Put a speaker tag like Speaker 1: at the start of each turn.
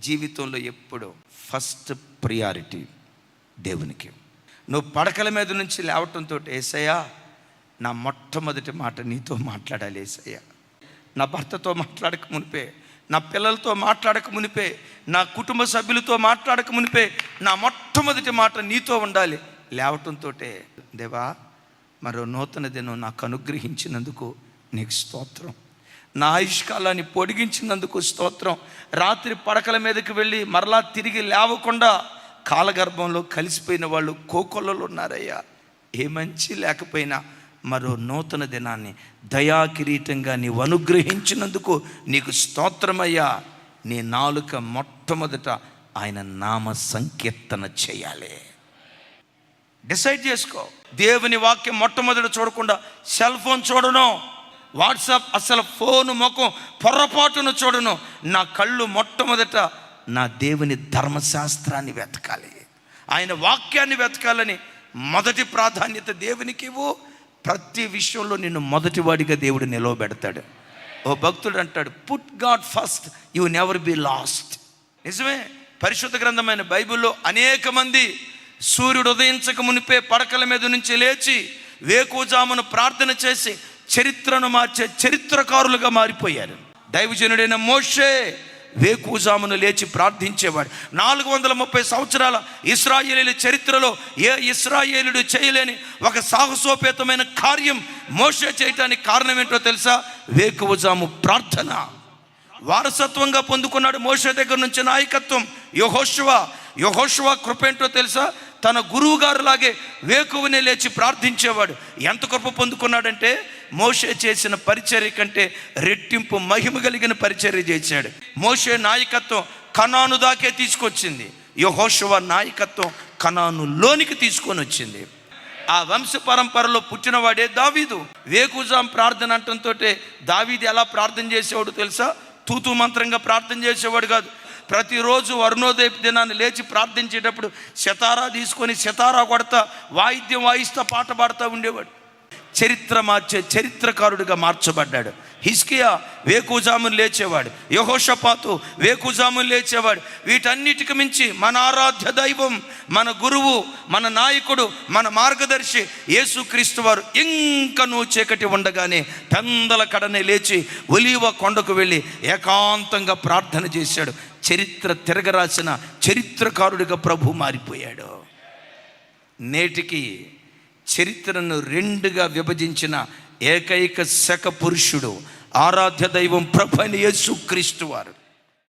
Speaker 1: జీవితంలో ఎప్పుడు first priority దేవునికి. నువ్వు పడకల మీద నుంచి లేవటంతో, యేసయ్యా నా మొట్టమొదటి మాట నీతో మాట్లాడాలి యేసయ్యా. నా భర్తతో మాట్లాడక మునిపే, నా పిల్లలతో మాట్లాడక మునిపే, నా కుటుంబ సభ్యులతో మాట్లాడక మునిపే నా మొట్టమొదటి మాట నీతో ఉండాలి. లేవటంతో, దేవా మరో నూతన దినం నాకు అనుగ్రహించినందుకు నీకు స్తోత్రం, నా ఆయుష్కాలాన్ని పొడిగించినందుకు స్తోత్రం. రాత్రి పడకల మీదకి వెళ్ళి మరలా తిరిగి లేవకుండా కాలగర్భంలో కలిసిపోయిన వాళ్ళు కోకొల్లలు ఉన్నారయ్యా. ఏ మంచి లేకపోయినా మరో నూతన దినాన్ని దయా కిరీటంగా నీవు అనుగ్రహించినందుకు నీకు స్తోత్రమయ్యా. నీ నాలుక మొట్టమొదట ఆయన నామ సంకీర్తన చేయాలి. డిసైడ్ చేసుకో. దేవుని వాక్యం మొట్టమొదట చూడకుండా సెల్ ఫోన్ చూడను, వాట్సాప్ అసలు ఫోను ముఖం పొరపాటును చూడను. నా కళ్ళు మొట్టమొదట నా దేవుని ధర్మశాస్త్రాన్ని వెతకాలి, ఆయన వాక్యాన్ని వెతకాలని మొదటి ప్రాధాన్యత దేవునికి ఇవ్వు. ప్రతి విషయంలో నిన్ను మొదటివాడిగా దేవుడు నిలవబెడతాడు. ఓ భక్తుడు అంటాడు, put God first, you never be last. నిజమే. పరిశుద్ధ గ్రంథమైన బైబిల్లో అనేక మంది సూర్యుడు ఉదయించక మునిపే పడకల మీద నుంచి లేచి వేకువజామున ప్రార్థన చేసి చరిత్రను మార్చే చరిత్రకారులుగా మారిపోయారు. దైవజనుడైన మోషే వేకువజామున లేచి ప్రార్థించేవాడు. 430 సంవత్సరాల ఇశ్రాయేలీయుల చరిత్రలో ఏ ఇశ్రాయేలుడు చేయలేని ఒక సాహసోపేతమైన కార్యం మోషే చేయటానికి కారణం ఏంటో తెలుసా? వేకువజాము ప్రార్థన. వారసత్వంగా పొందుకున్నాడు మోషే దగ్గర నుంచి నాయకత్వం. యెహోషువ కృప ఏంటో తెలుసా? తన గురువు గారు లాగే వేకువనే లేచి ప్రార్థించేవాడు. ఎంత కృప పొందుకున్నాడంటే మోషే చేసిన పరిచర్య కంటే రెట్టింపు మహిమ కలిగిన పరిచర్య చేశాడు. మోషే నాయకత్వం కనాను దాకే తీసుకొచ్చింది, యెహోషువ నాయకత్వం కనానులోనికి తీసుకొని వచ్చింది. ఆ వంశ పరంపరలో పుట్టినవాడే దావీదు. వేకుజాం ప్రార్థన అంటంతో దావీదు ఎలా ప్రార్థన చేసేవాడు తెలుసా? తూతూ మంత్రంగా ప్రార్థన చేసేవాడు కాదు. ప్రతిరోజు అరుణోదయ దినాన్ని లేచి ప్రార్థించేటప్పుడు సితారా తీసుకొని సితారా కొడతా, వాయిద్యం వాయిస్తా, పాట పాడుతూ ఉండేవాడు. చరిత్ర మార్చే చరిత్రకారుడిగా మార్చబడ్డాడు. హిజ్కియా వేకుజామును లేచేవాడు, యెహోషాపాతు వేకుజామును లేచేవాడు. వీటన్నిటికి మించి మన ఆరాధ్య దైవం, మన గురువు, మన నాయకుడు, మన మార్గదర్శి యేసుక్రీస్తు వారు ఇంకనూ చీకటి ఉండగానే పెందల కడనే లేచి ఒలీవ కొండకు వెళ్ళి ఏకాంతంగా ప్రార్థన చేశాడు. చరిత్ర తిరగరాసిన చరిత్రకారుడిగా ప్రభు మారిపోయాడు. నేటికి చరిత్రను రెండుగా విభజించిన ఏకైక శక పురుషుడు ఆరాధ్య దైవం ప్రభు అయిన యేసుక్రీస్తు వారు.